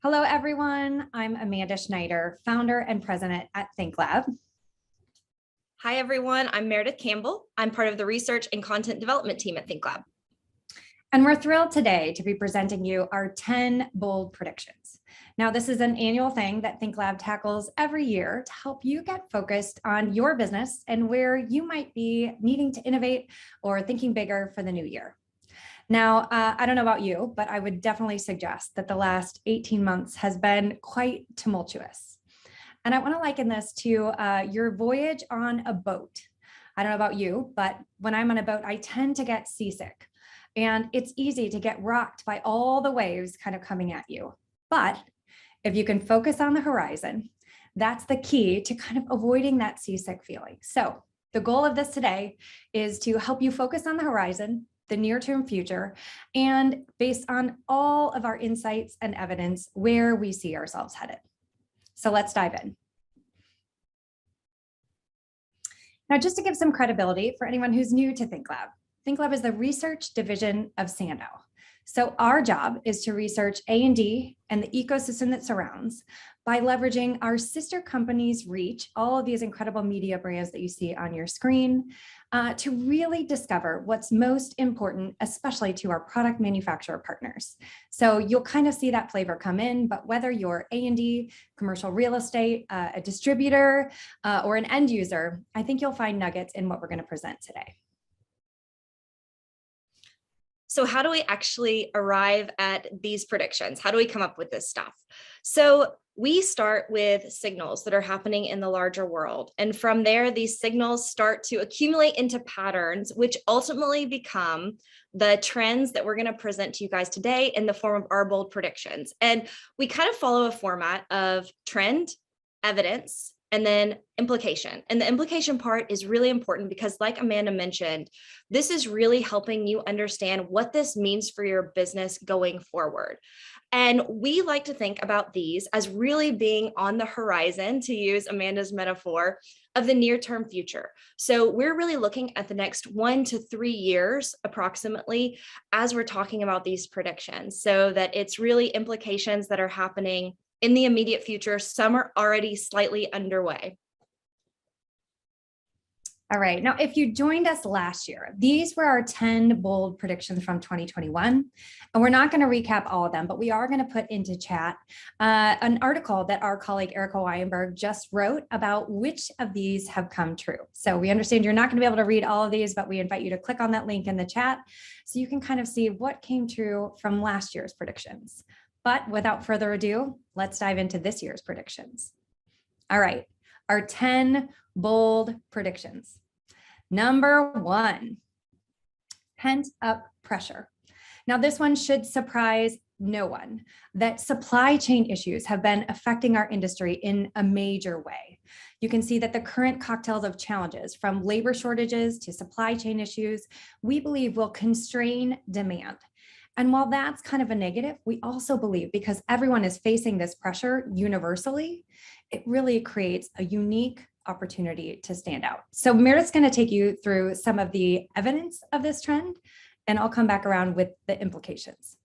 Hello, everyone. I'm Amanda Schneider, founder and president at ThinkLab. Hi, everyone. I'm Meredith Campbell. I'm part of the research and content development team at ThinkLab. And we're thrilled today to be presenting you our 10 bold predictions. Now, this is an annual thing that ThinkLab tackles every year to help you get focused on your business and where you might be needing to innovate or thinking bigger for the new year. Now, I don't know about you, but I would definitely suggest that the last 18 months has been quite tumultuous. And I want to liken this to your voyage on a boat. I don't know about you, but when I'm on a boat, I tend to get seasick. And it's easy to get rocked by all the waves kind of coming at you. But if you can focus on the horizon, that's the key to kind of avoiding that seasick feeling. So the goal of this today is to help you focus on the horizon, the near-term future, and based on all of our insights and evidence, where we see ourselves headed. So let's dive in. Now, just to give some credibility for anyone who's new to ThinkLab, ThinkLab is the research division of SANDOW. So our job is to research A&D and the ecosystem that surrounds by leveraging our sister companies' reach, all of these incredible media brands that you see on your screen, to really discover what's most important, especially to our product manufacturer partners. So you'll kind of see that flavor come in, but whether you're A&D, commercial real estate, a distributor, or an end user, I think you'll find nuggets in what we're going to present today. So how do we actually arrive at these predictions? How do we come up with this stuff? So we start with signals that are happening in the larger world. And from there, these signals start to accumulate into patterns, which ultimately become the trends that we're going to present to you guys today in the form of our bold predictions. And we kind of follow a format of trend, evidence, and then implication. And the implication part is really important because, like Amanda mentioned, this is really helping you understand what this means for your business going forward. And we like to think about these as really being on the horizon, to use Amanda's metaphor, of the near-term future. So we're really looking at the next 1 to 3 years approximately as we're talking about these predictions, so that it's really implications that are happening in the immediate future. Some are already slightly underway. All right. Now, if you joined us last year, these were our 10 bold predictions from 2021. And we're not going to recap all of them, but we are going to put into chat an article that our colleague Erica Weinberg just wrote about which of these have come true. So we understand you're not going to be able to read all of these, but we invite you to click on that link in the chat so you can kind of see what came true from last year's predictions. But without further ado, let's dive into this year's predictions. All right, our 10 bold predictions. Number 1, pent up pressure. Now, this one should surprise no one that supply chain issues have been affecting our industry in a major way. You can see that the current cocktails of challenges, from labor shortages to supply chain issues, we believe will constrain demand. And while that's kind of a negative, we also believe, because everyone is facing this pressure universally, it really creates a unique opportunity to stand out. So Meredith's going to take you through some of the evidence of this trend, and I'll come back around with the implications.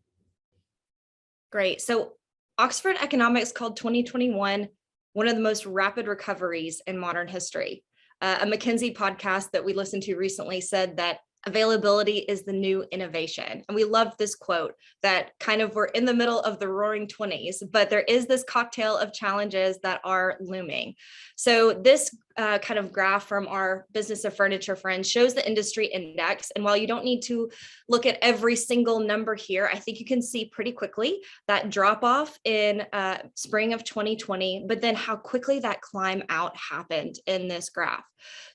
Great. So Oxford Economics called 2021 one of the most rapid recoveries in modern history. A McKinsey podcast that we listened to recently said that availability is the new innovation. And we love this quote that kind of we're in the middle of the roaring 20s, but there is this cocktail of challenges that are looming. So this kind of graph from our Business of Furniture friends shows the industry index. And while you don't need to look at every single number here, I think you can see pretty quickly that drop off in spring of 2020, but then how quickly that climb out happened in this graph.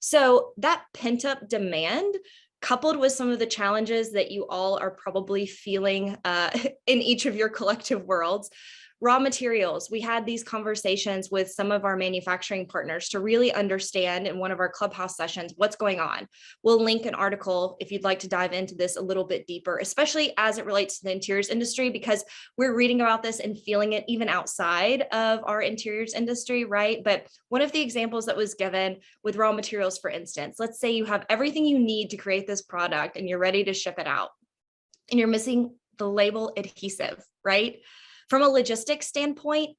So that pent up demand, coupled with some of the challenges that you all are probably feeling in each of your collective worlds. Raw materials, we had these conversations with some of our manufacturing partners to really understand in one of our Clubhouse sessions what's going on. We'll link an article if you'd like to dive into this a little bit deeper, especially as it relates to the interiors industry, because we're reading about this and feeling it even outside of our interiors industry, right? But one of the examples that was given with raw materials, for instance, let's say you have everything you need to create this product and you're ready to ship it out, and you're missing the label adhesive, right? From a logistics standpoint,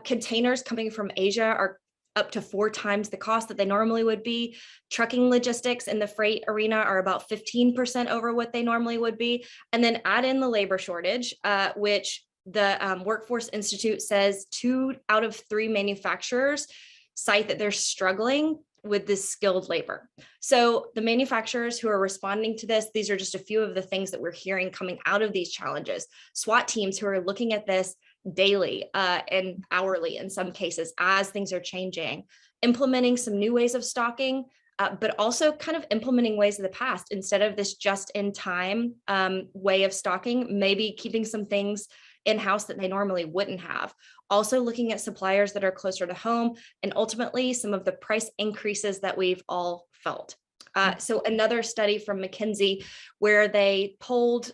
containers coming from Asia are up to 4 times the cost that they normally would be. Trucking logistics in the freight arena are about 15% over what they normally would be. And then add in the labor shortage, which the Workforce Institute says 2 out of 3 manufacturers cite that they're struggling with this skilled labor. So the manufacturers who are responding to this, these are just a few of the things that we're hearing coming out of these challenges. SWAT teams who are looking at this daily and hourly in some cases as things are changing, implementing some new ways of stocking, but also kind of implementing ways of the past. Instead of this just-in-time way of stocking, maybe keeping some things in-house that they normally wouldn't have. Also looking at suppliers that are closer to home, and ultimately some of the price increases that we've all felt. So another study from McKinsey where they polled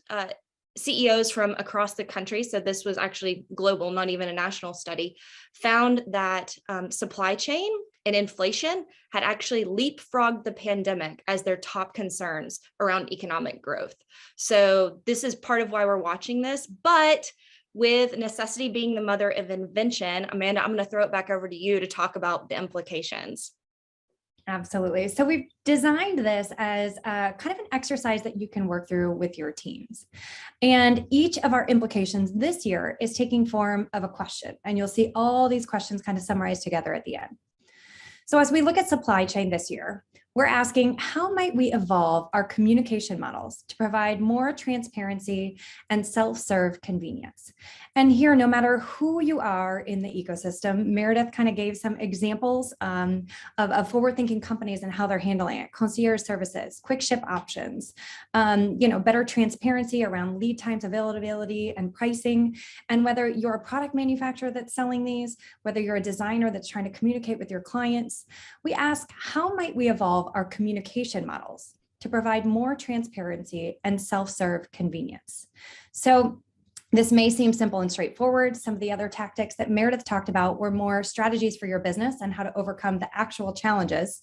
CEOs from across the country, so this was actually global, not even a national study, found that supply chain and inflation had actually leapfrogged the pandemic as their top concerns around economic growth. So this is part of why we're watching this, but with necessity being the mother of invention, Amanda, I'm going to throw it back over to you to talk about the implications. Absolutely. So we've designed this as a kind of an exercise that you can work through with your teams. And each of our implications this year is taking form of a question. And you'll see all these questions kind of summarized together at the end. So as we look at supply chain this year, we're asking, how might we evolve our communication models to provide more transparency and self-serve convenience? And here, no matter who you are in the ecosystem, Meredith kind of gave some examples of forward-thinking companies and how they're handling it. Concierge services, quick ship options, better transparency around lead times, availability, and pricing. And whether you're a product manufacturer that's selling these, whether you're a designer that's trying to communicate with your clients, we ask, how might we evolve our communication models to provide more transparency and self-serve convenience? So this may seem simple and straightforward. Some of the other tactics that Meredith talked about were more strategies for your business and how to overcome the actual challenges.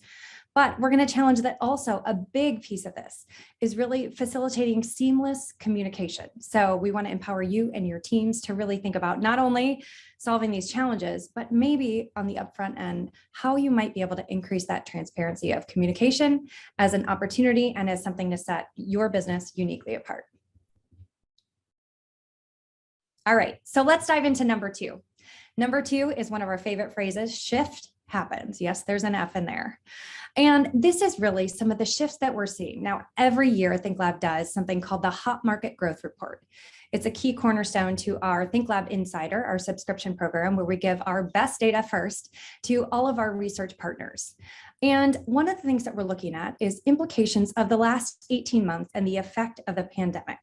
But we're going to challenge that also a big piece of this is really facilitating seamless communication. So we want to empower you and your teams to really think about not only solving these challenges, but maybe on the upfront end, how you might be able to increase that transparency of communication as an opportunity and as something to set your business uniquely apart. All right, so let's dive into number 2. Number 2 is one of our favorite phrases, shift happens. Yes, there's an F in there. And this is really some of the shifts that we're seeing. Now, every year, ThinkLab does something called the Hot Market Growth Report. It's a key cornerstone to our ThinkLab Insider, our subscription program, where we give our best data first to all of our research partners. And one of the things that we're looking at is implications of the last 18 months and the effect of the pandemic.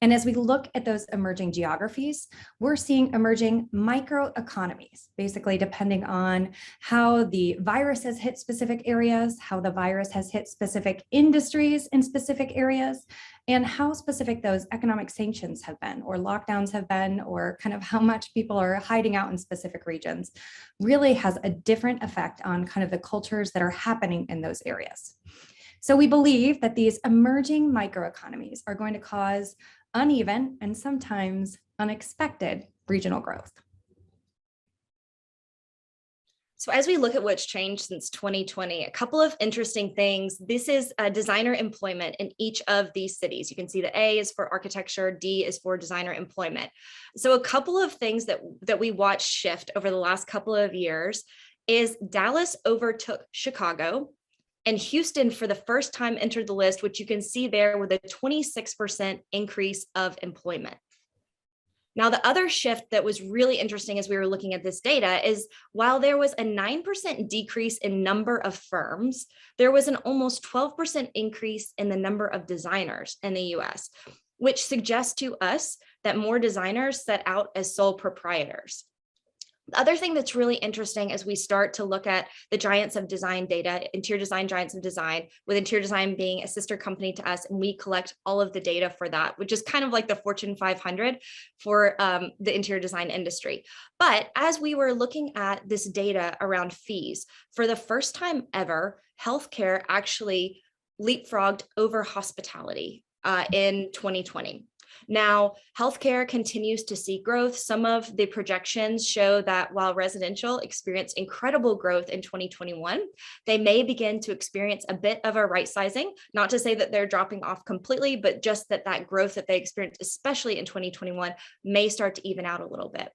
And as we look at those emerging geographies, we're seeing emerging microeconomies, basically depending on how the virus has hit specific areas, how the virus has hit specific industries in specific areas, and how specific those economic sanctions have been, or lockdowns have been, or kind of how much people are hiding out in specific regions, really has a different effect on kind of the cultures that are happening in those areas. So we believe that these emerging microeconomies are going to cause uneven and sometimes unexpected regional growth. So as we look at what's changed since 2020, a couple of interesting things. This is designer employment in each of these cities. You can see the A is for architecture, D is for designer employment. So a couple of things that we watched shift over the last couple of years is Dallas overtook Chicago, and Houston, for the first time, entered the list, which you can see there with a 26% increase of employment. Now, the other shift that was really interesting as we were looking at this data is while there was a 9% decrease in number of firms, there was an almost 12% increase in the number of designers in the US, which suggests to us that more designers set out as sole proprietors. The other thing that's really interesting as we start to look at the giants of design data, interior design giants of design, with interior design being a sister company to us, and we collect all of the data for that, which is kind of like the Fortune 500 for the interior design industry. But as we were looking at this data around fees, for the first time ever, healthcare actually leapfrogged over hospitality in 2020. Now, healthcare continues to see growth. Some of the projections show that while residential experienced incredible growth in 2021, they may begin to experience a bit of a right sizing, not to say that they're dropping off completely, but just that growth that they experienced, especially in 2021, may start to even out a little bit.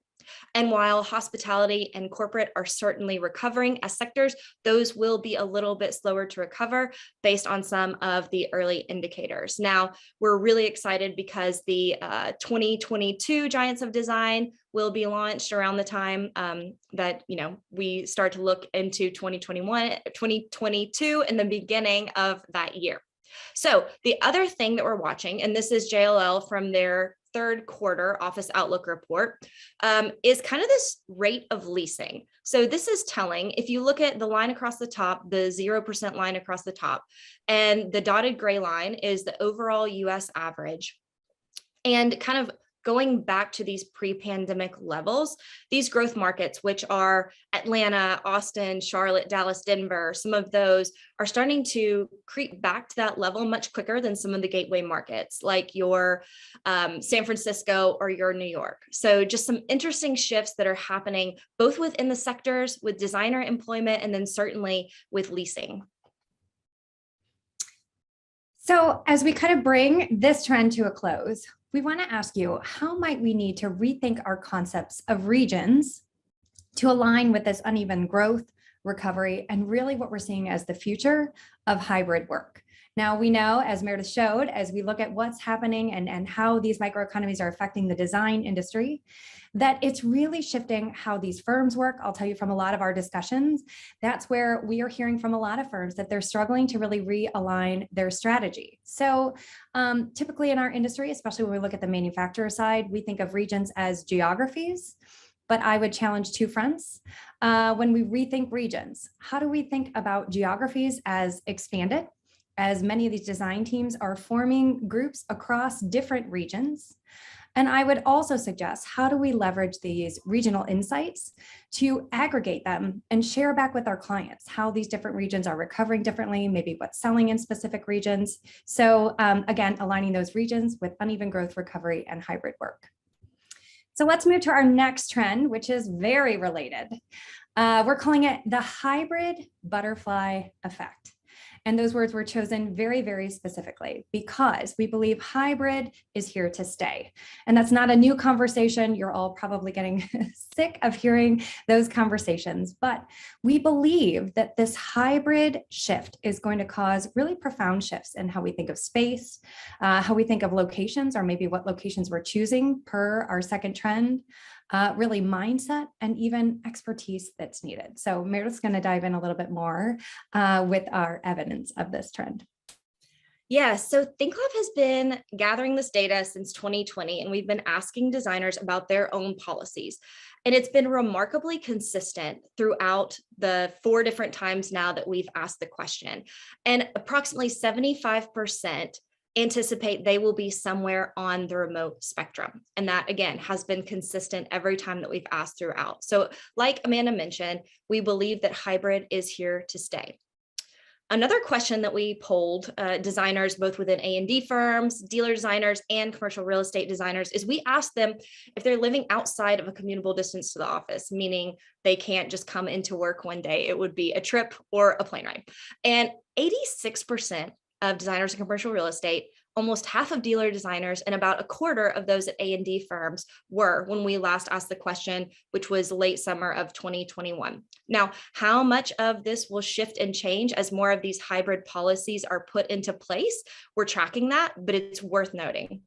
And while hospitality and corporate are certainly recovering as sectors, those will be a little bit slower to recover based on some of the early indicators. Now, we're really excited because the 2022 Giants of Design will be launched around the time that we start to look into 2021, 2022 in the beginning of that year. So the other thing that we're watching, and this is JLL from their third quarter office outlook report, is kind of this rate of leasing. So this is telling, if you look at the line across the top, the 0% line across the top, and the dotted gray line is the overall US average. And kind of going back to these pre-pandemic levels, these growth markets, which are Atlanta, Austin, Charlotte, Dallas, Denver, some of those are starting to creep back to that level much quicker than some of the gateway markets, like your San Francisco or your New York. So just some interesting shifts that are happening both within the sectors with designer employment and then certainly with leasing. So as we kind of bring this trend to a close, we want to ask you, how might we need to rethink our concepts of regions to align with this uneven growth, recovery, and really what we're seeing as the future of hybrid work? Now, we know, as Meredith showed, as we look at what's happening and how these microeconomies are affecting the design industry, that it's really shifting how these firms work. I'll tell you from a lot of our discussions, that's where we are hearing from a lot of firms that they're struggling to really realign their strategy. So typically in our industry, especially when we look at the manufacturer side, we think of regions as geographies. But I would challenge two fronts. When we rethink regions, how do we think about geographies as expanded? As many of these design teams are forming groups across different regions. And I would also suggest, how do we leverage these regional insights to aggregate them and share back with our clients how these different regions are recovering differently, maybe what's selling in specific regions. So again, aligning those regions with uneven growth, recovery, and hybrid work. So let's move to our next trend, which is very related. We're calling it the hybrid butterfly effect. And those words were chosen very, very specifically because we believe hybrid is here to stay. And that's not a new conversation. You're all probably getting sick of hearing those conversations, but we believe that this hybrid shift is going to cause really profound shifts in how we think of space, how we think of locations, or maybe what locations we're choosing per our second trend. Really mindset and even expertise that's needed. So Meredith's going to dive in a little bit more with our evidence of this trend. Yeah, so ThinkLab has been gathering this data since 2020, and we've been asking designers about their own policies. And it's been remarkably consistent throughout the 4 different times now that we've asked the question. And approximately 75% anticipate they will be somewhere on the remote spectrum. And that, again, has been consistent every time that we've asked throughout. So like Amanda mentioned, we believe that hybrid is here to stay. Another question that we polled designers, both within A&D firms, dealer designers, and commercial real estate designers, is we asked them if they're living outside of a commutable distance to the office, meaning they can't just come into work one day. It would be a trip or a plane ride. And 86% of designers in commercial real estate, almost half of dealer designers, and about a quarter of those at A&D firms were when we last asked the question, which was late summer of 2021. Now, how much of this will shift and change as more of these hybrid policies are put into place? We're tracking that, but it's worth noting.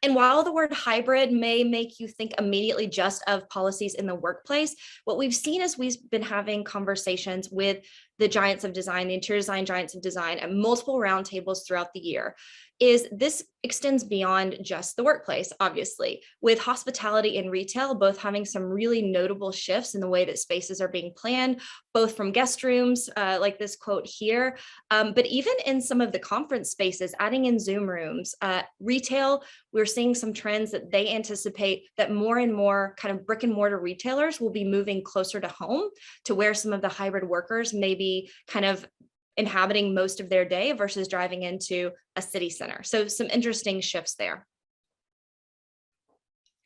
And while the word hybrid may make you think immediately just of policies in the workplace, what we've seen as we've been having conversations with the giants of design, the interior design giants of design at multiple roundtables throughout the year, is this extends beyond just the workplace, obviously, with hospitality and retail both having some really notable shifts in the way that spaces are being planned, both from guest rooms, like this quote here, but even in some of the conference spaces, adding in Zoom rooms, retail, we're seeing some trends that they anticipate that more and more kind of brick and mortar retailers will be moving closer to home to where some of the hybrid workers may be kind of inhabiting most of their day versus driving into a city center. So some interesting shifts there.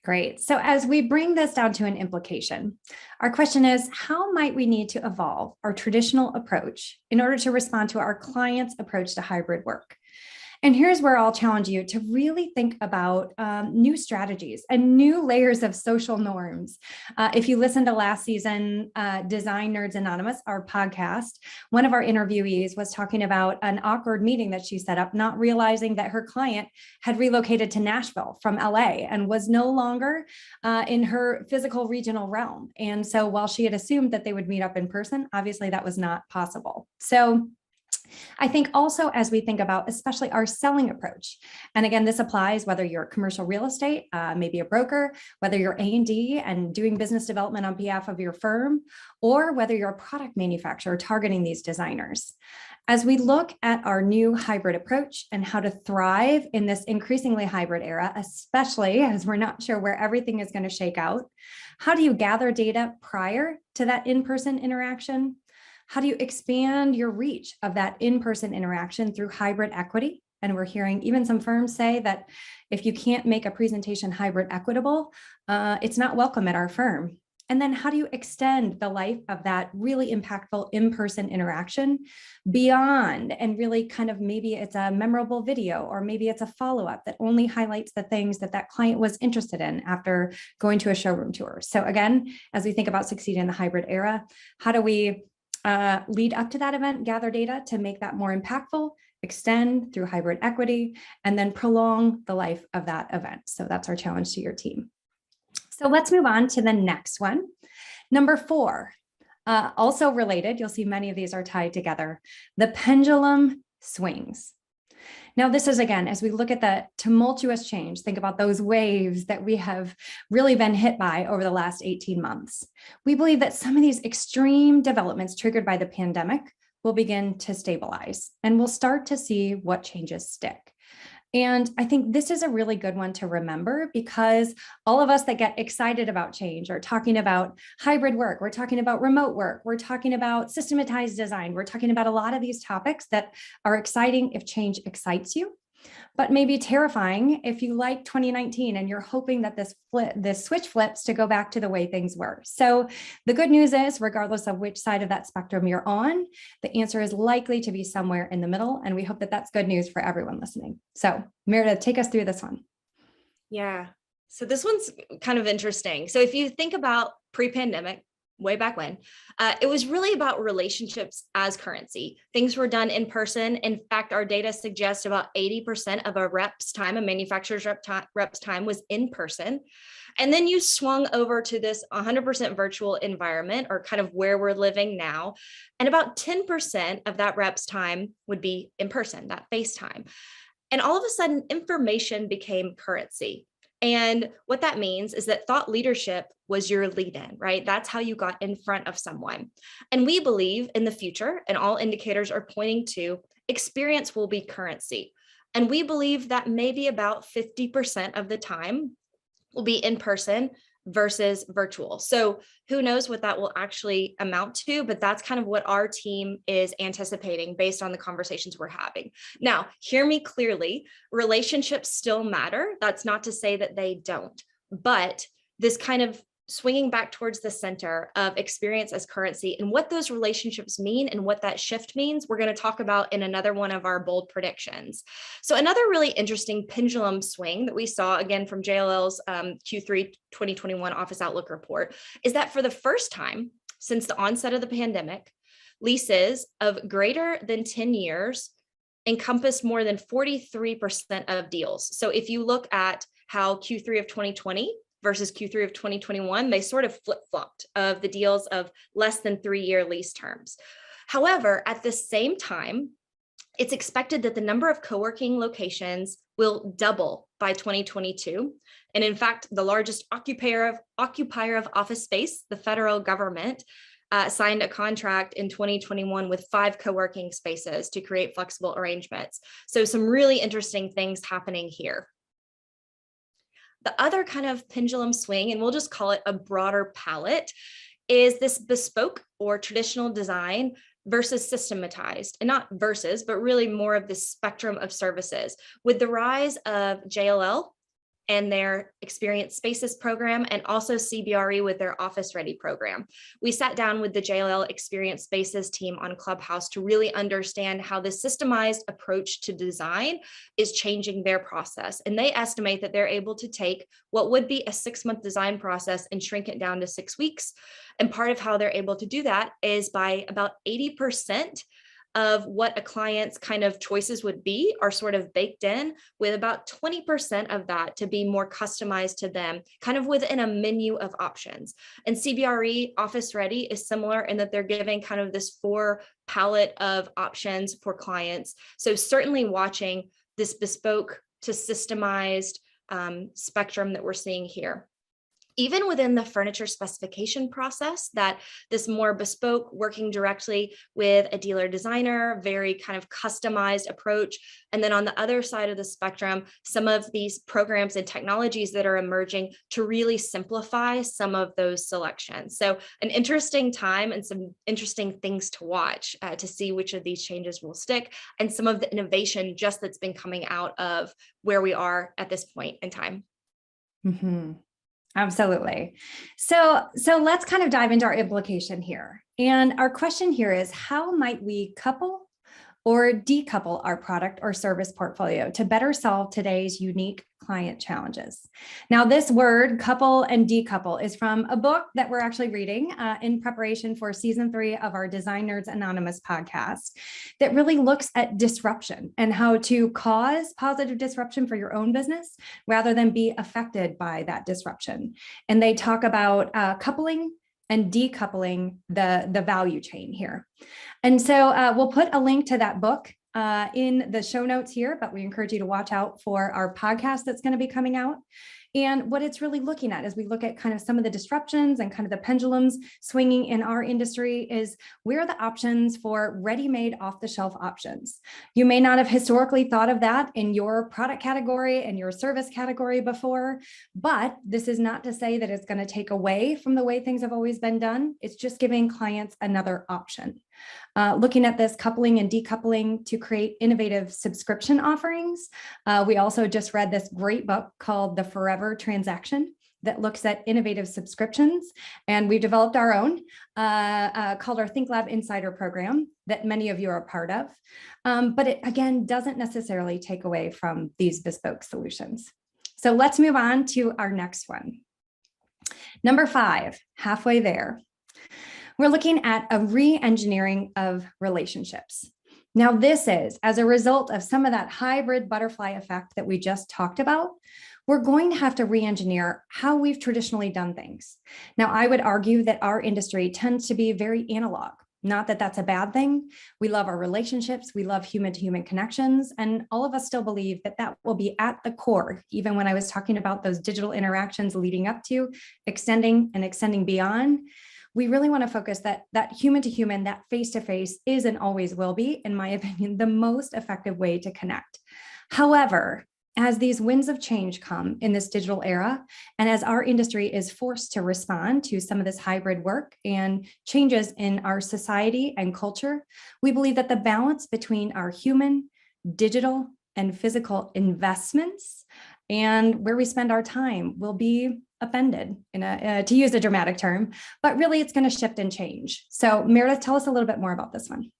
Great. So as we bring this down to an implication, our question is, how might we need to evolve our traditional approach in order to respond to our clients' approach to hybrid work? And here's where I'll challenge you to really think about new strategies and new layers of social norms. If you listen to last season, Design Nerds Anonymous, our podcast, one of our interviewees was talking about an awkward meeting that she set up, not realizing that her client had relocated to Nashville from LA and was no longer in her physical regional realm. And so while she had assumed that they would meet up in person, obviously that was not possible. So I think also as we think about especially our selling approach, and again, this applies whether you're commercial real estate, maybe a broker, whether you're A&D and doing business development on behalf of your firm, or whether you're a product manufacturer targeting these designers. As we look at our new hybrid approach and how to thrive in this increasingly hybrid era, especially as we're not sure where everything is going to shake out, how do you gather data prior to that in-person interaction? How do you expand your reach of that in-person interaction through hybrid equity? And we're hearing even some firms say that if you can't make a presentation hybrid equitable, it's not welcome at our firm. And then how do you extend the life of that really impactful in-person interaction beyond, and really kind of maybe it's a memorable video, or maybe it's a follow-up that only highlights the things that that client was interested in after going to a showroom tour. So again, as we think about succeeding in the hybrid era, how do we lead up to that event, gather data to make that more impactful, extend through hybrid equity, and then prolong the life of that event? So that's our challenge to your team. So let's move on to the next one. Number 4, also related, you'll see many of these are tied together. The pendulum swings. Now, this is, again, as we look at the tumultuous change, think about those waves that we have really been hit by over the last 18 months. We believe that some of these extreme developments triggered by the pandemic will begin to stabilize, and we'll start to see what changes stick. And I think this is a really good one to remember, because all of us that get excited about change are talking about hybrid work, we're talking about remote work, we're talking about systematized design, we're talking about a lot of these topics that are exciting if change excites you, but maybe terrifying if you like 2019 and you're hoping that this switch flips to go back to the way things were. So the good news is, regardless of which side of that spectrum you're on, the answer is likely to be somewhere in the middle. And we hope that that's good news for everyone listening. So Meredith, take us through this one. Yeah. So this one's kind of interesting. So if you think about pre-pandemic, way back when, it was really about relationships as currency. Things were done in person. In fact, our data suggests about 80% of a rep's time, a manufacturer's rep's time, was in person. And then you swung over to this 100% virtual environment, or kind of where we're living now. And about 10% of that rep's time would be in person, that face time. And all of a sudden, information became currency. And what that means is that thought leadership was your lead-in, right? That's how you got in front of someone. And we believe in the future, and all indicators are pointing to, experience will be currency. And we believe that maybe about 50% of the time will be in person versus virtual. So who knows what that will actually amount to, but that's kind of what our team is anticipating based on the conversations we're having. Now, hear me clearly, relationships still matter. That's not to say that they don't, but this kind of swinging back towards the center of experience as currency and what those relationships mean and what that shift means, we're going to talk about in another one of our bold predictions. So another really interesting pendulum swing that we saw, again, from JLL's Q3 2021 Office Outlook report, is that for the first time since the onset of the pandemic, leases of greater than 10 years encompassed more than 43% of deals. So if you look at how Q3 of 2020 versus Q3 of 2021, they sort of flip-flopped of the deals of less than 3-year lease terms. However, at the same time, it's expected that the number of co-working locations will double by 2022. And in fact, the largest occupier of office space, the federal government, signed a contract in 2021 with 5 co-working spaces to create flexible arrangements. So some really interesting things happening here. The other kind of pendulum swing, and we'll just call it a broader palette, is this bespoke or traditional design versus systematized, and not versus, but really more of the spectrum of services. With the rise of JLL and their Experience Spaces program, and also CBRE with their Office Ready program, we sat down with the JLL Experience Spaces team on Clubhouse to really understand how the systemized approach to design is changing their process. And they estimate that they're able to take what would be a 6-month design process and shrink it down to 6 weeks. And part of how they're able to do that is by about 80% of what a client's kind of choices would be are sort of baked in, with about 20% of that to be more customized to them, kind of within a menu of options. And CBRE Office Ready is similar in that they're giving kind of this 4 palette of options for clients. So certainly watching this bespoke to systemized spectrum that we're seeing here. Even within the furniture specification process, that this more bespoke, working directly with a dealer designer, very kind of customized approach. And then on the other side of the spectrum, some of these programs and technologies that are emerging to really simplify some of those selections. So an interesting time and some interesting things to watch to see which of these changes will stick, and some of the innovation just that's been coming out of where we are at this point in time. Mm-hmm. Absolutely. So let's kind of dive into our implication here. And our question here is, how might we couple or decouple our product or service portfolio to better solve today's unique client challenges? Now, this word couple and decouple is from a book that we're actually reading in preparation for season 3 of our Design Nerds Anonymous podcast that really looks at disruption and how to cause positive disruption for your own business rather than be affected by that disruption. And they talk about coupling and decoupling the value chain here. And so we'll put a link to that book in the show notes here, but we encourage you to watch out for our podcast that's going to be coming out. And what it's really looking at as we look at kind of some of the disruptions and kind of the pendulums swinging in our industry is, where are the options for ready-made off-the-shelf options? You may not have historically thought of that in your product category and your service category before, but this is not to say that it's going to take away from the way things have always been done. It's just giving clients another option. Looking at this coupling and decoupling to create innovative subscription offerings. We also just read this great book called The Forever Transaction that looks at innovative subscriptions. And we've developed our own called our ThinkLab Insider program that many of you are a part of. But it, again, doesn't necessarily take away from these bespoke solutions. So let's move on to our next one. Number 5, halfway there. We're looking at a re-engineering of relationships. Now, this is as a result of some of that hybrid butterfly effect that we just talked about. We're going to have to re-engineer how we've traditionally done things. Now, I would argue that our industry tends to be very analog. Not that that's a bad thing. We love our relationships. We love human-to-human connections. And all of us still believe that that will be at the core, even when I was talking about those digital interactions leading up to extending and extending beyond. We really want to focus that human to human, that face to face is and always will be, in my opinion, the most effective way to connect. However, as these winds of change come in this digital era, and as our industry is forced to respond to some of this hybrid work and changes in our society and culture, we believe that the balance between our human, digital, and physical investments and where we spend our time will be upended, to use a dramatic term, but really it's going to shift and change. So Meredith, tell us a little bit more about this one.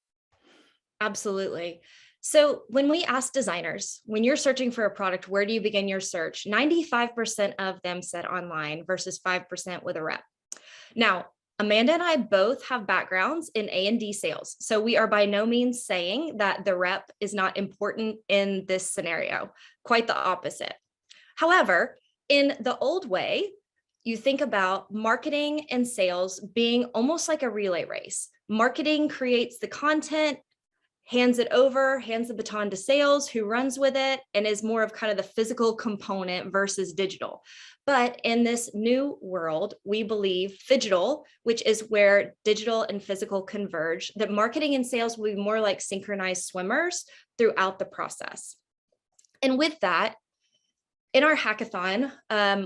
Absolutely. So when we ask designers, when you're searching for a product, where do you begin your search? 95% of them said online versus 5% with a rep. Now, Amanda and I both have backgrounds in A&D sales. So we are by no means saying that the rep is not important in this scenario, quite the opposite. However, in the old way, you think about marketing and sales being almost like a relay race. Marketing creates the content, hands it over, hands the baton to sales, who runs with it, and is more of kind of the physical component versus digital. But in this new world, we believe phygital, which is where digital and physical converge, that marketing and sales will be more like synchronized swimmers throughout the process. And with that, In our hackathon,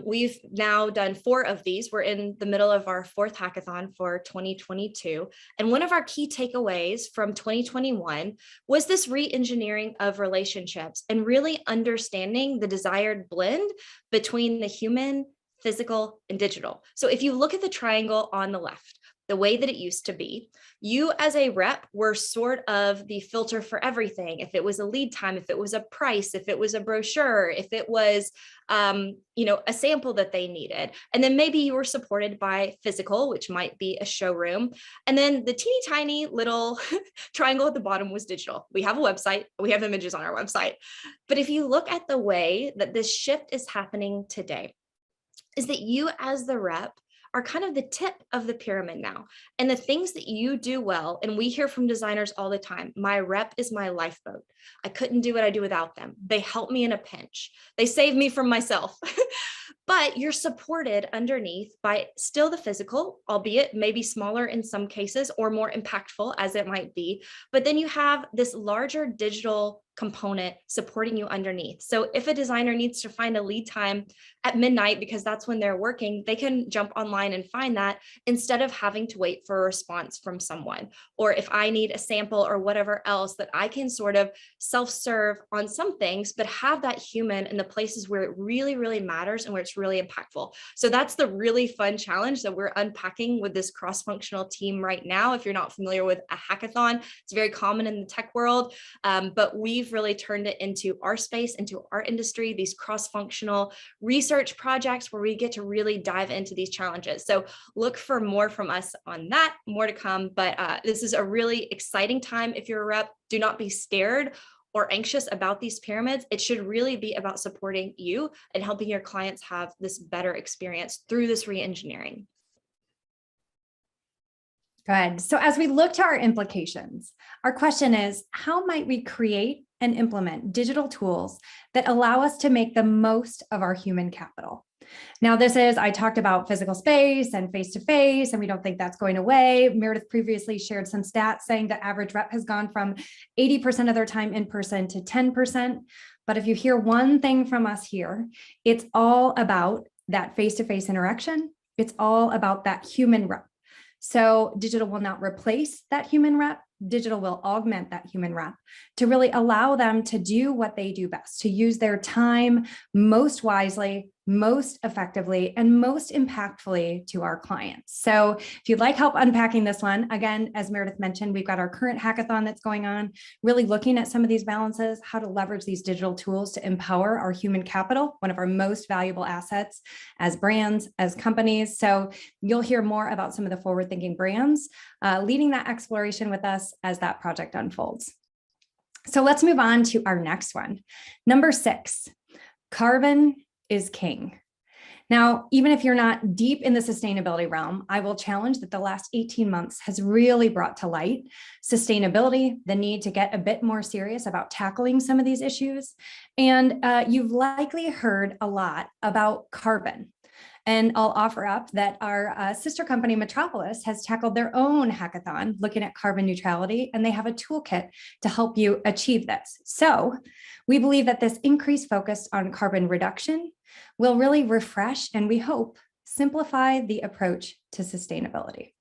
we've now done 4 of these. We're in the middle of our 4th hackathon for 2022. And one of our key takeaways from 2021 was this re-engineering of relationships and really understanding the desired blend between the human, physical, and digital. So if you look at the triangle on the left, the way that it used to be, you as a rep were sort of the filter for everything. If it was a lead time, if it was a price, if it was a brochure, if it was, a sample that they needed. And then maybe you were supported by physical, which might be a showroom. And then the teeny tiny little triangle at the bottom was digital. We have a website, we have images on our website. But if you look at the way that this shift is happening today, is that you as the rep are kind of the tip of the pyramid now. And the things that you do well, and we hear from designers all the time, my rep is my lifeboat. I couldn't do what I do without them. They help me in a pinch. They save me from myself. But you're supported underneath by still the physical, albeit maybe smaller in some cases or more impactful as it might be. But then you have this larger digital component supporting you underneath. So if a designer needs to find a lead time at midnight because that's when they're working, they can jump online and find that instead of having to wait for a response from someone. Or if I need a sample or whatever else, that I can sort of self-serve on some things, but have that human in the places where it really, really matters and where it's really impactful. So that's the really fun challenge that we're unpacking with this cross-functional team right now. If you're not familiar with a hackathon, it's very common in the tech world, but we've really turned it into our space, into our industry, these cross-functional research projects where we get to really dive into these challenges. So look for more from us on that, more to come. But this is a really exciting time. If you're a rep, do not be scared or anxious about these pyramids. It should really be about supporting you and helping your clients have this better experience through this re-engineering. Good. So as we look to our implications, our question is, how might we create and implement digital tools that allow us to make the most of our human capital? Now, I talked about physical space and face-to-face, and we don't think that's going away. Meredith previously shared some stats saying the average rep has gone from 80% of their time in person to 10%. But if you hear one thing from us here, it's all about that face-to-face interaction. It's all about that human rep. So digital will not replace that human rep. Digital will augment that human rep to really allow them to do what they do best, to use their time most wisely, most effectively, and most impactfully to our clients. So if you'd like help unpacking this one, again, as Meredith mentioned, we've got our current hackathon that's going on, really looking at some of these balances, how to leverage these digital tools to empower our human capital, one of our most valuable assets as brands, as companies. So you'll hear more about some of the forward-thinking brands leading that exploration with us as that project unfolds. So let's move on to our next one. Number 6, carbon is king. Now, even if you're not deep in the sustainability realm, I will challenge that the last 18 months has really brought to light sustainability, the need to get a bit more serious about tackling some of these issues. And you've likely heard a lot about carbon. And I'll offer up that our sister company, Metropolis, has tackled their own hackathon looking at carbon neutrality, and they have a toolkit to help you achieve this. So we believe that this increased focus on carbon reduction will really refresh and, we hope, simplify the approach to sustainability.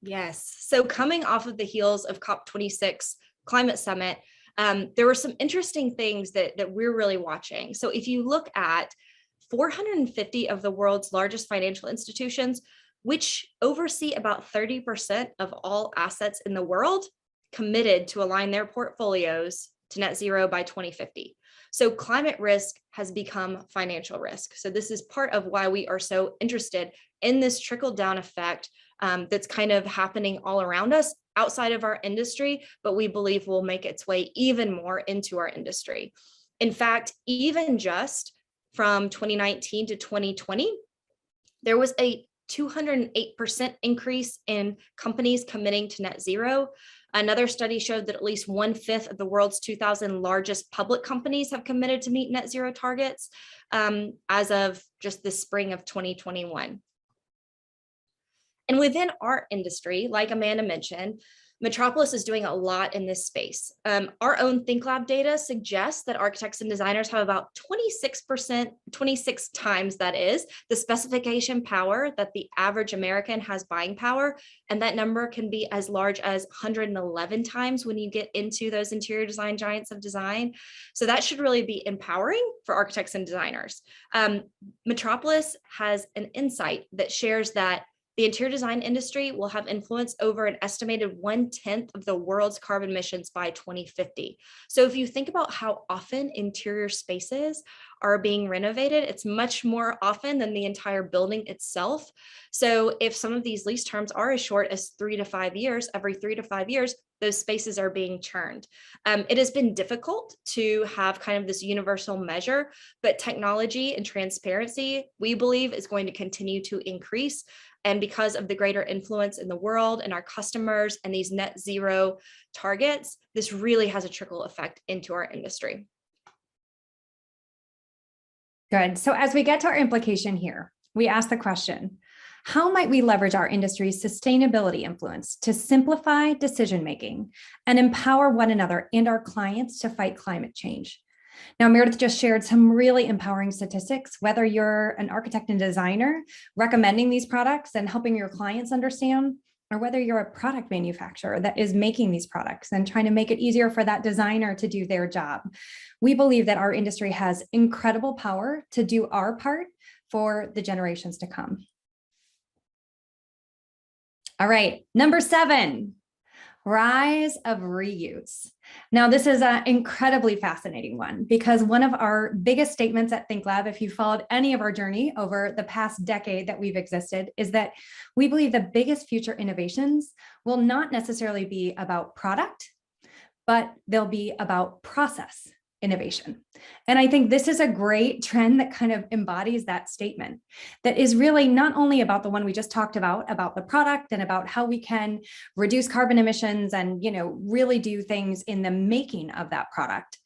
Yes. So coming off of the heels of COP26 Climate Summit, there were some interesting things that we're really watching. So if you look at 450 of the world's largest financial institutions, which oversee about 30% of all assets in the world, committed to align their portfolios to net zero by 2050. So climate risk has become financial risk. So this is part of why we are so interested in this trickle-down effect that's kind of happening all around us outside of our industry, but we believe will make its way even more into our industry. In fact, even just from 2019 to 2020, there was a 208% increase in companies committing to net zero. Another study showed that at least 1/5 of the world's 2,000 largest public companies have committed to meet net zero targets as of just the spring of 2021. And within our industry, like Amanda mentioned, Metropolis is doing a lot in this space. Our own ThinkLab data suggests that architects and designers have about 26%, 26 times that is, the specification power that the average American has buying power. And that number can be as large as 111 times when you get into those interior design giants of design. So that should really be empowering for architects and designers. Metropolis has an insight that shares that the interior design industry will have influence over an estimated 1/10 of the world's carbon emissions by 2050. So if you think about how often interior spaces are being renovated, it's much more often than the entire building itself. So if some of these lease terms are as short as 3 to 5 years, every 3 to 5 years, those spaces are being churned. It has been difficult to have kind of this universal measure, but technology and transparency, we believe, is going to continue to increase. And because of the greater influence in the world and our customers and these net zero targets, this really has a trickle effect into our industry. Good. So as we get to our implication here, we ask the question, how might we leverage our industry's sustainability influence to simplify decision-making and empower one another and our clients to fight climate change? Now, Meredith just shared some really empowering statistics, whether you're an architect and designer recommending these products and helping your clients understand, or whether you're a product manufacturer that is making these products and trying to make it easier for that designer to do their job. We believe that our industry has incredible power to do our part for the generations to come. All right, number 7. Rise of reuse. Now, this is an incredibly fascinating one because one of our biggest statements at ThinkLab, if you followed any of our journey over the past decade that we've existed, is that we believe the biggest future innovations will not necessarily be about product, but they'll be about process innovation. And I think this is a great trend that kind of embodies that statement, that is really not only about the one we just talked about the product and about how we can reduce carbon emissions and, really do things in the making of that product,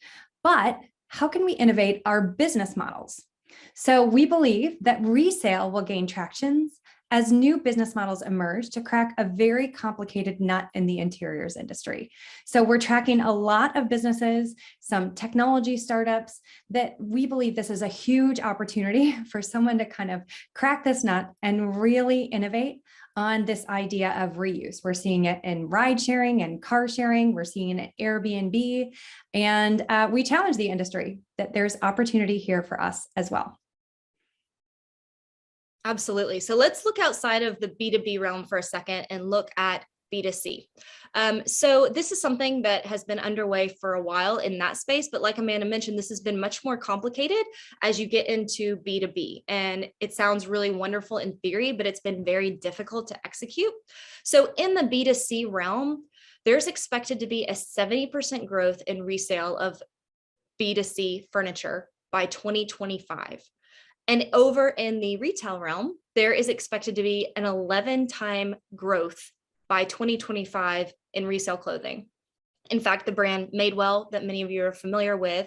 but how can we innovate our business models? So we believe that resale will gain traction as new business models emerge to crack a very complicated nut in the interiors industry. So we're tracking a lot of businesses, some technology startups, that we believe this is a huge opportunity for someone to kind of crack this nut and really innovate on this idea of reuse. We're seeing it in ride sharing and car sharing. We're seeing it in Airbnb, and we challenge the industry that there's opportunity here for us as well. Absolutely. So let's look outside of the B2B realm for a second and look at B2C. So this is something that has been underway for a while in that space, but like Amanda mentioned, this has been much more complicated as you get into B2B. And it sounds really wonderful in theory, but it's been very difficult to execute. So in the B2C realm, there's expected to be a 70% growth in resale of B2C furniture by 2025. And over in the retail realm, there is expected to be an 11-time growth by 2025 in resale clothing. In fact, the brand Madewell, that many of you are familiar with,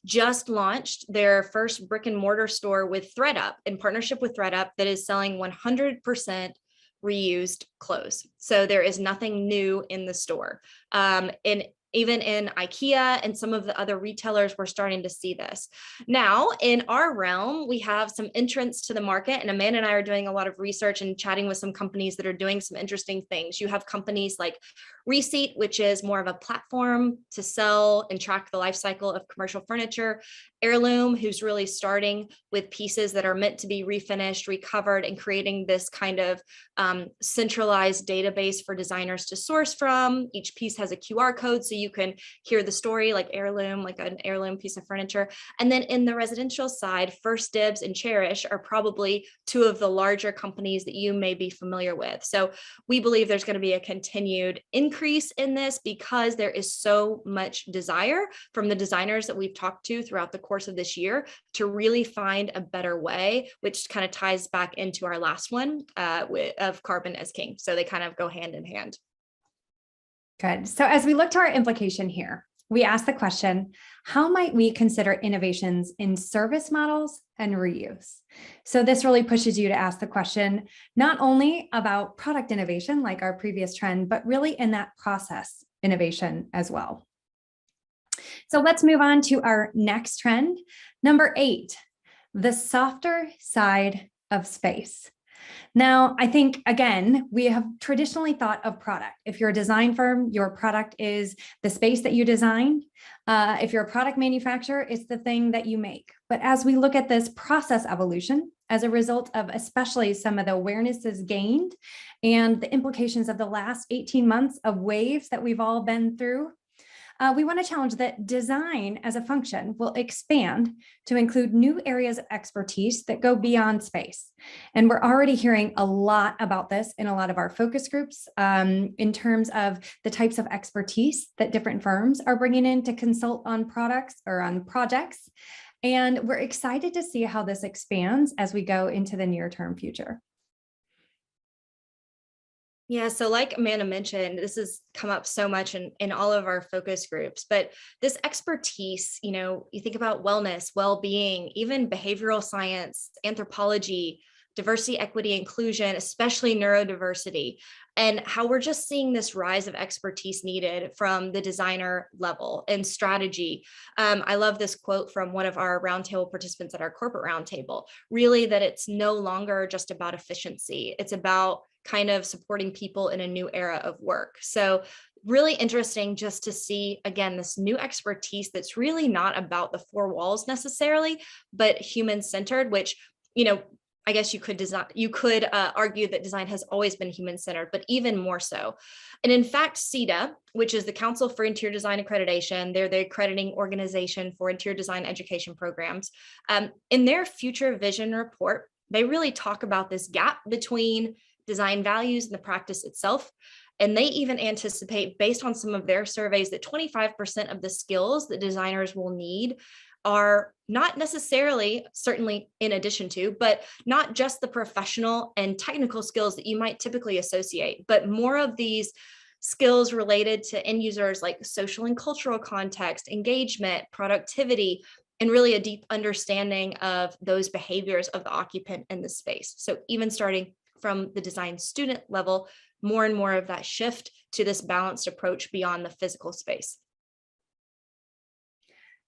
just launched their first brick and mortar store with ThredUp, in partnership with ThredUp, that is selling 100% reused clothes. So there is nothing new in the store. Even in IKEA and some of the other retailers, we're starting to see this. Now, in our realm, we have some entrants to the market, and Amanda and I are doing a lot of research and chatting with some companies that are doing some interesting things. You have companies like Receipt, which is more of a platform to sell and track the life cycle of commercial furniture. Heirloom, who's really starting with pieces that are meant to be refinished, recovered, and creating this kind of centralized database for designers to source from. Each piece has a QR code, so you can hear the story, like Heirloom, like an heirloom piece of furniture. And then in the residential side, First Dibs and Cherish are probably two of the larger companies that you may be familiar with. So we believe there's going to be a continued increase in this because there is so much desire from the designers that we've talked to throughout the course of this year to really find a better way, which kind of ties back into our last one of carbon as king. So they kind of go hand in hand. Good. So as we look to our implication here, we asked the question, how might we consider innovations in service models and reuse? So this really pushes you to ask the question, not only about product innovation, like our previous trend, but really in that process innovation as well. So let's move on to our next trend. Number 8, the softer side of space. Now, I think, again, we have traditionally thought of product. If you're a design firm, your product is the space that you design. If you're a product manufacturer, it's the thing that you make. But as we look at this process evolution, as a result of especially some of the awarenesses gained and the implications of the last 18 months of waves that we've all been through, we want to challenge that design as a function will expand to include new areas of expertise that go beyond space. And we're already hearing a lot about this in a lot of our focus groups in terms of the types of expertise that different firms are bringing in to consult on products or on projects. And we're excited to see how this expands as we go into the near-term future. Yeah, so like Amanda mentioned, this has come up so much in all of our focus groups, but this expertise, you think about wellness, well-being, even behavioral science, anthropology, diversity, equity, inclusion, especially neurodiversity, and how we're just seeing this rise of expertise needed from the designer level and strategy. I love this quote from one of our roundtable participants at our corporate roundtable, really that it's no longer just about efficiency. It's about kind of supporting people in a new era of work. So really interesting just to see, again, this new expertise that's really not about the four walls necessarily, but human-centered, which, I guess you could argue that design has always been human-centered, but even more so. And in fact, CEDA, which is the Council for Interior Design Accreditation, they're the accrediting organization for interior design education programs. In their future vision report, they really talk about this gap between design values and the practice itself. And they even anticipate, based on some of their surveys, that 25% of the skills that designers will need are not necessarily, certainly in addition to, but not just the professional and technical skills that you might typically associate, but more of these skills related to end users like social and cultural context, engagement, productivity, and really a deep understanding of those behaviors of the occupant in the space. So even starting from the design student level, more and more of that shift to this balanced approach beyond the physical space.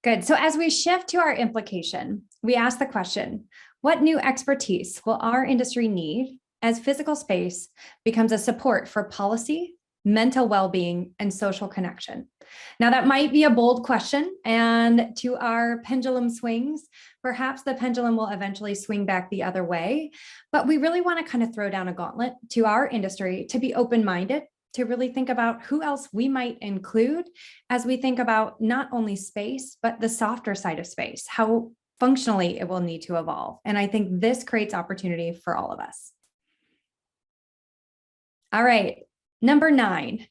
Good. So as we shift to our implication, we ask the question, what new expertise will our industry need as physical space becomes a support for policy, mental well-being, and social connection? Now, that might be a bold question, and to our pendulum swings, perhaps the pendulum will eventually swing back the other way, but we really want to kind of throw down a gauntlet to our industry to be open-minded, to really think about who else we might include as we think about not only space, but the softer side of space, how functionally it will need to evolve. And I think this creates opportunity for all of us. All right, number 9.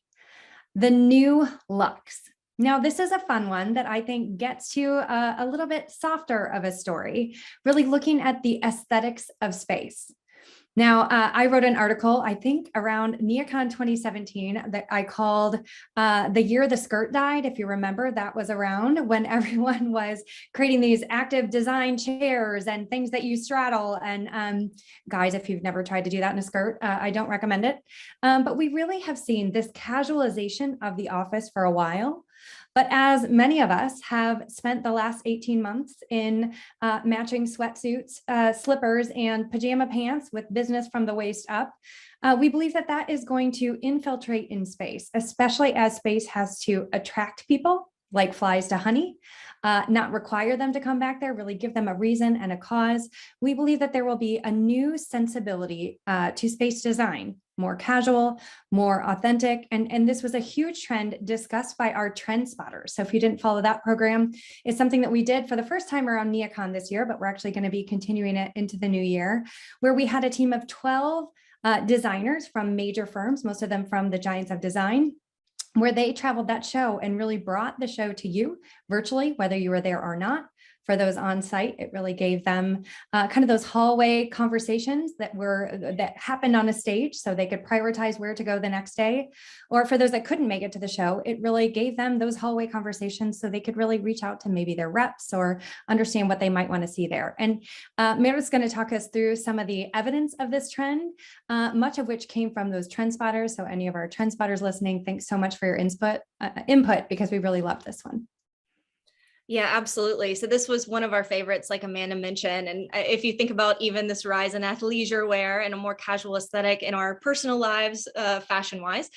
The new looks. Now, this is a fun one that I think gets to a little bit softer of a story, really looking at the aesthetics of space. Now, I wrote an article, I think around NeoCon 2017 that I called The Year the Skirt Died. If you remember, that was around when everyone was creating these active design chairs and things that you straddle. And guys, if you've never tried to do that in a skirt, I don't recommend it. But we really have seen this casualization of the office for a while. But as many of us have spent the last 18 months in matching sweatsuits, slippers, and pajama pants with business from the waist up, we believe that that is going to infiltrate in space, especially as space has to attract people like flies to honey, not require them to come back there, really give them a reason and a cause. We believe that there will be a new sensibility to space design, more casual, more authentic. And this was a huge trend discussed by our trend spotters. So if you didn't follow that program, it's something that we did for the first time around NeoCon this year, but we're actually going to be continuing it into the new year, where we had a team of 12 designers from major firms, most of them from the giants of design, where they traveled that show and really brought the show to you virtually, whether you were there or not, for those on site. It really gave them kind of those hallway conversations that happened on a stage so they could prioritize where to go the next day. Or for those that couldn't make it to the show, it really gave them those hallway conversations so they could really reach out to maybe their reps or understand what they might want to see there. And Meredith's going to talk us through some of the evidence of this trend, much of which came from those trend spotters. So any of our trend spotters listening, thanks so much for your input because we really love this one. Yeah, absolutely. So this was one of our favorites, like Amanda mentioned. And if you think about even this rise in athleisure wear and a more casual aesthetic in our personal lives, fashion wise,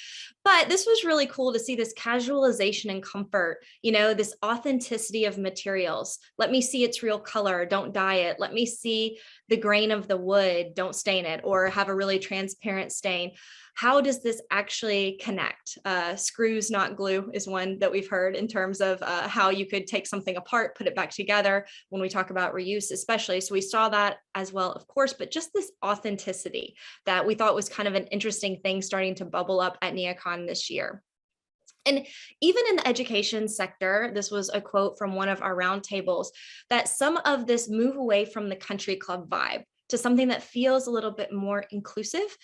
but this was really cool to see this casualization and comfort, this authenticity of materials. Let me see its real color, don't dye it. Let me see the grain of the wood, don't stain it or have a really transparent stain. How does this actually connect? Screws, not glue, is one that we've heard in terms of how you could take something apart, put it back together when we talk about reuse, especially. So we saw that as well, of course, but just this authenticity that we thought was kind of an interesting thing starting to bubble up at NeoCon this year. And even in the education sector, this was a quote from one of our roundtables, that some of this move away from the country club vibe to something that feels a little bit more inclusive,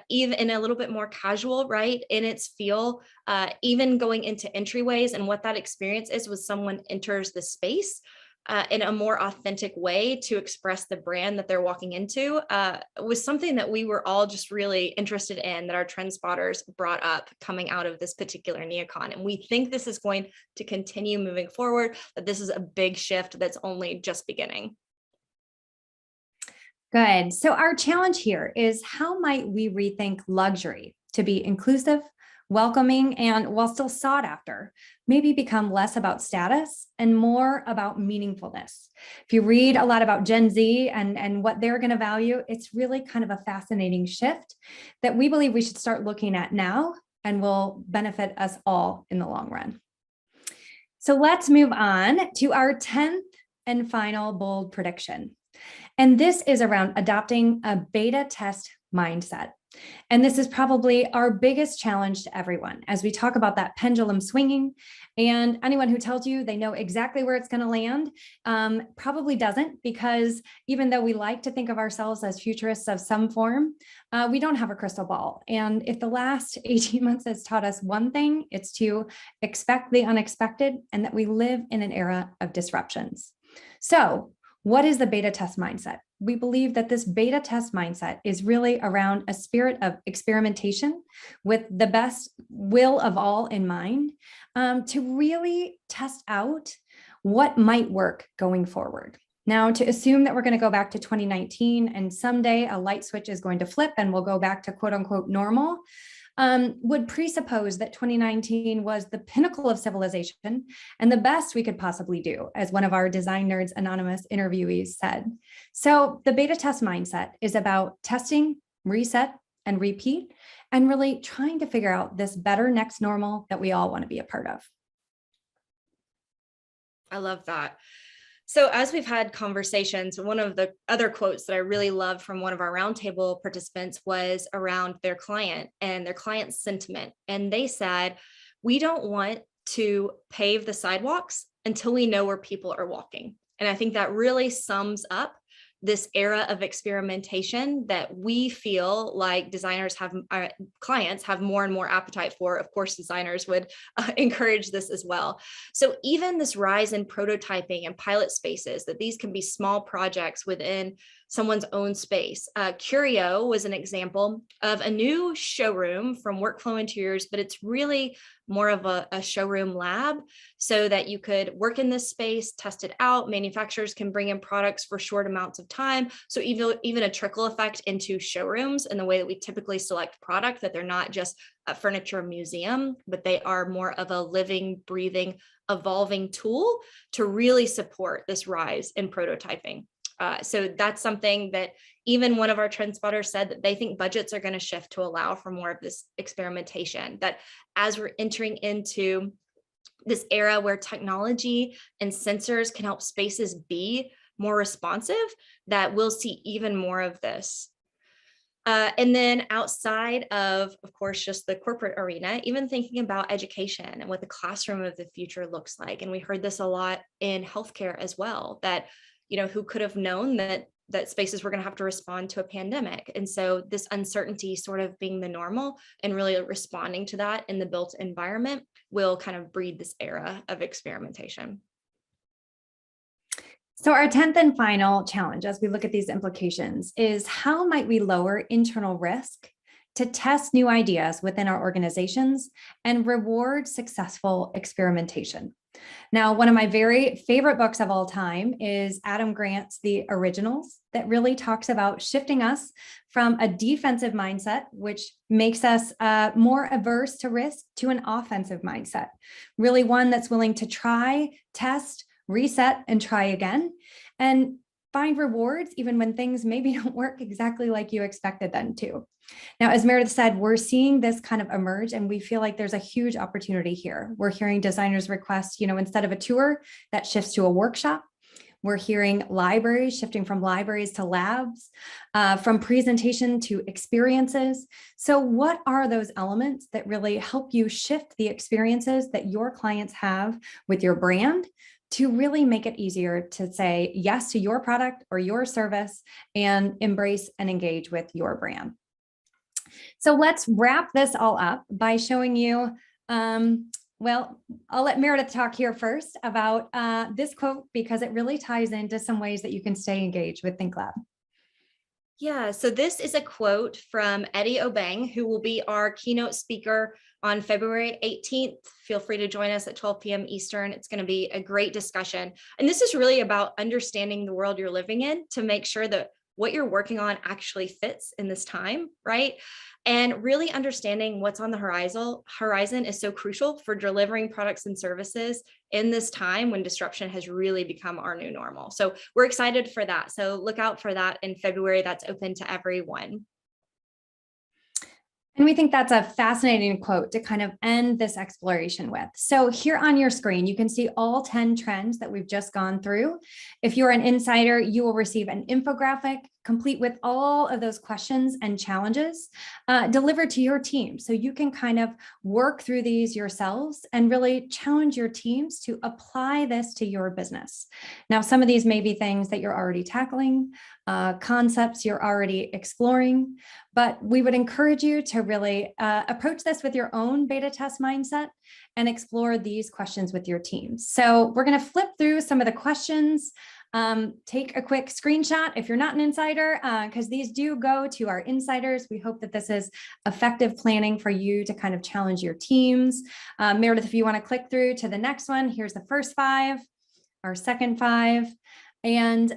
even a little bit more casual, right? In its feel, even going into entryways and what that experience is when someone enters the space in a more authentic way to express the brand that they're walking into was something that we were all just really interested in, that our trend spotters brought up coming out of this particular NeoCon. And we think this is going to continue moving forward, that this is a big shift that's only just beginning. Good. So our challenge here is, how might we rethink luxury to be inclusive, welcoming, and while still sought after, maybe become less about status and more about meaningfulness? If you read a lot about Gen Z and what they're going to value, it's really kind of a fascinating shift that we believe we should start looking at now and will benefit us all in the long run. So let's move on to our 10th and final bold prediction. And this is around adopting a beta test mindset. And this is probably our biggest challenge to everyone as we talk about that pendulum swinging. And anyone who tells you they know exactly where it's going to land probably doesn't, because even though we like to think of ourselves as futurists of some form, we don't have a crystal ball. And if the last 18 months has taught us one thing, it's to expect the unexpected and that we live in an era of disruptions. So, what is the beta test mindset? We believe that this beta test mindset is really around a spirit of experimentation with the best will of all in mind, to really test out what might work going forward. Now, to assume that we're going to go back to 2019 and someday a light switch is going to flip and we'll go back to quote unquote normal, would presuppose that 2019 was the pinnacle of civilization and the best we could possibly do, as one of our Design Nerds Anonymous interviewees said. So the beta test mindset is about testing, reset, and repeat, and really trying to figure out this better next normal that we all want to be a part of. I love that. So as we've had conversations, one of the other quotes that I really loved from one of our roundtable participants was around their client and their client's sentiment. And they said, we don't want to pave the sidewalks until we know where people are walking. And I think that really sums up this era of experimentation that we feel like designers have, our clients have more and more appetite for. Of course, designers would encourage this as well. So even this rise in prototyping and pilot spaces, that these can be small projects within someone's own space. Curio was an example of a new showroom from Workflow Interiors, but it's really more of a showroom lab so that you could work in this space, test it out. Manufacturers can bring in products for short amounts of time. So even a trickle effect into showrooms in the way that we typically select product, that they're not just a furniture museum, but they are more of a living, breathing, evolving tool to really support this rise in prototyping. So that's something that even one of our trend spotters said, that they think budgets are going to shift to allow for more of this experimentation, that as we're entering into this era where technology and sensors can help spaces be more responsive, that we'll see even more of this. And then outside of course, just the corporate arena, even thinking about education and what the classroom of the future looks like. And we heard this a lot in healthcare as well, that, who could have known that spaces were going to have to respond to a pandemic. And so this uncertainty sort of being the normal and really responding to that in the built environment will kind of breed this era of experimentation. So our 10th and final challenge, as we look at these implications, is how might we lower internal risk to test new ideas within our organizations and reward successful experimentation? Now, one of my very favorite books of all time is Adam Grant's The Originals, that really talks about shifting us from a defensive mindset, which makes us more averse to risk, to an offensive mindset, really one that's willing to try, test, reset, and try again, and find rewards even when things maybe don't work exactly like you expected them to. Now, as Meredith said, we're seeing this kind of emerge, and we feel like there's a huge opportunity here. We're hearing designers request, instead of a tour, that shifts to a workshop. We're hearing libraries shifting from libraries to labs, from presentation to experiences. So what are those elements that really help you shift the experiences that your clients have with your brand to really make it easier to say yes to your product or your service and embrace and engage with your brand? So let's wrap this all up by showing you, well, I'll let Meredith talk here first about this quote, because it really ties into some ways that you can stay engaged with ThinkLab. Yeah, so this is a quote from Eddie Obeng, who will be our keynote speaker on February 18th. Feel free to join us at 12 p.m. Eastern. It's going to be a great discussion. And this is really about understanding the world you're living in to make sure that what you're working on actually fits in this time, right? And really understanding what's on the horizon is so crucial for delivering products and services in this time when disruption has really become our new normal. So we're excited for that. So look out for that in February. That's open to everyone. And we think that's a fascinating quote to kind of end this exploration with. So here on your screen, you can see all 10 trends that we've just gone through. If you're an insider, you will receive an infographic complete with all of those questions and challenges delivered to your team. So you can kind of work through these yourselves and really challenge your teams to apply this to your business. Now, some of these may be things that you're already tackling, concepts you're already exploring, but we would encourage you to really approach this with your own beta test mindset and explore these questions with your teams. So we're going to flip through some of the questions. Take a quick screenshot if you're not an insider, because these do go to our insiders. We hope that this is effective planning for you to kind of challenge your teams. Meredith, if you want to click through to the next one, here's the first 5, our second 5. And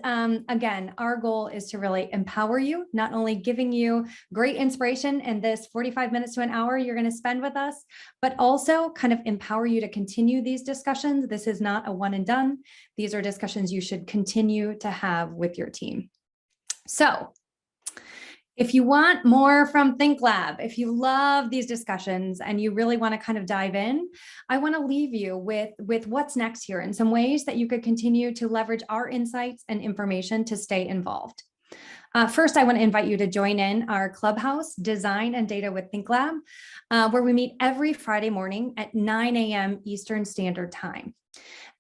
again, our goal is to really empower you, not only giving you great inspiration in this 45 minutes to an hour you're going to spend with us, but also kind of empower you to continue these discussions. This is not a one and done. These are discussions you should continue to have with your team. So if you want more from ThinkLab, if you love these discussions and you really want to kind of dive in, I want to leave you with what's next here and some ways that you could continue to leverage our insights and information to stay involved. First, I want to invite you to join in our Clubhouse Design and Data with ThinkLab, where we meet every Friday morning at 9 a.m. Eastern Standard Time.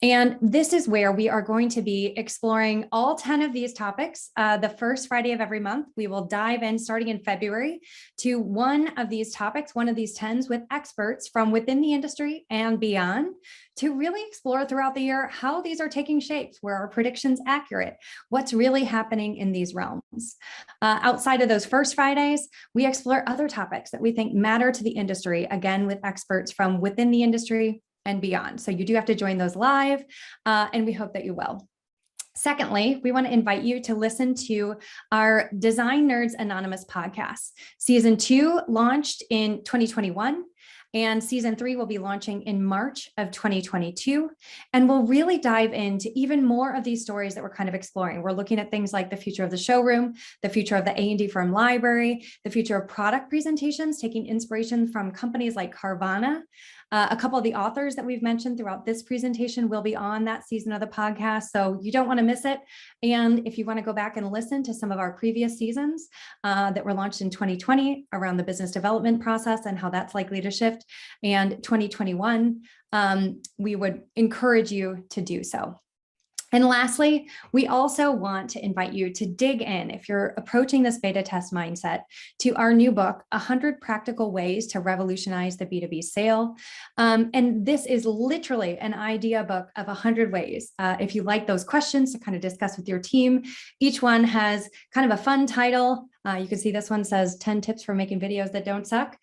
And this is where we are going to be exploring all 10 of these topics. The first Friday of every month, we will dive in starting in February to one of these topics, one of these 10s with experts from within the industry and beyond to really explore throughout the year how these are taking shapes, where our predictions accurate, what's really happening in these realms. Outside of those first Fridays, we explore other topics that we think matter to the industry, again, with experts from within the industry and beyond. So you do have to join those live, and we hope that you will. Secondly, we want to invite you to listen to our Design Nerds Anonymous podcast. Season 2 launched in 2021. And season 3 will be launching in March of 2022. And we'll really dive into even more of these stories that we're kind of exploring. We're looking at things like the future of the showroom, the future of the A&D firm library, the future of product presentations, taking inspiration from companies like Carvana, A couple of the authors that we've mentioned throughout this presentation will be on that season of the podcast, so you don't want to miss it. And if you want to go back and listen to some of our previous seasons that were launched in 2020 around the business development process and how that's likely to shift, and 2021, we would encourage you to do so. And lastly, we also want to invite you to dig in, if you're approaching this beta test mindset, to our new book, 100 Practical Ways to Revolutionize the B2B Sale. And this is literally an idea book of 100 ways. If you like those questions to kind of discuss with your team, each one has kind of a fun title. You can see this one says 10 tips for making videos that don't suck.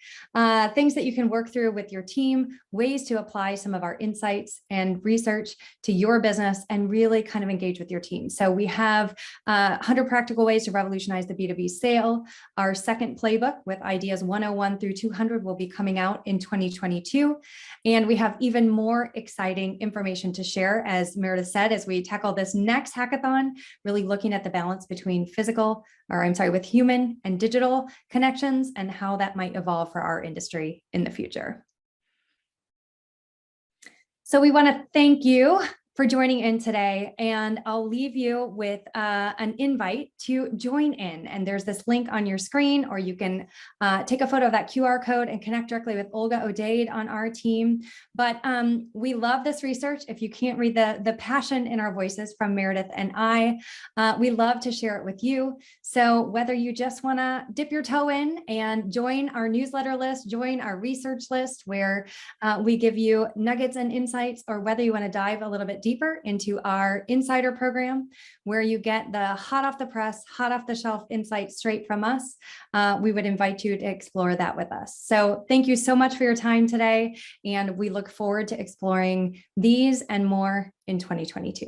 Things that you can work through with your team, ways to apply some of our insights and research to your business and really kind of engage with your team. So we have 100 Practical Ways to Revolutionize the B2B Sale. Our second playbook with ideas 101 through 200 will be coming out in 2022. And we have even more exciting information to share, as Meredith said, as we tackle this next hackathon, really looking at the balance between with human and digital connections and how that might evolve for our industry in the future. So we want to thank you for joining in today, and I'll leave you with an invite to join in. And there's this link on your screen, or you can take a photo of that QR code and connect directly with Olga Odeid on our team. But we love this research. If you can't read the passion in our voices from Meredith and I, we love to share it with you. So whether you just want to dip your toe in and join our newsletter list, join our research list where we give you nuggets and insights, or whether you want to dive a little bit deeper into our insider program where you get the hot off the press, hot off the shelf insights straight from us, we would invite you to explore that with us. So thank you so much for your time today, and we look forward to exploring these and more in 2022.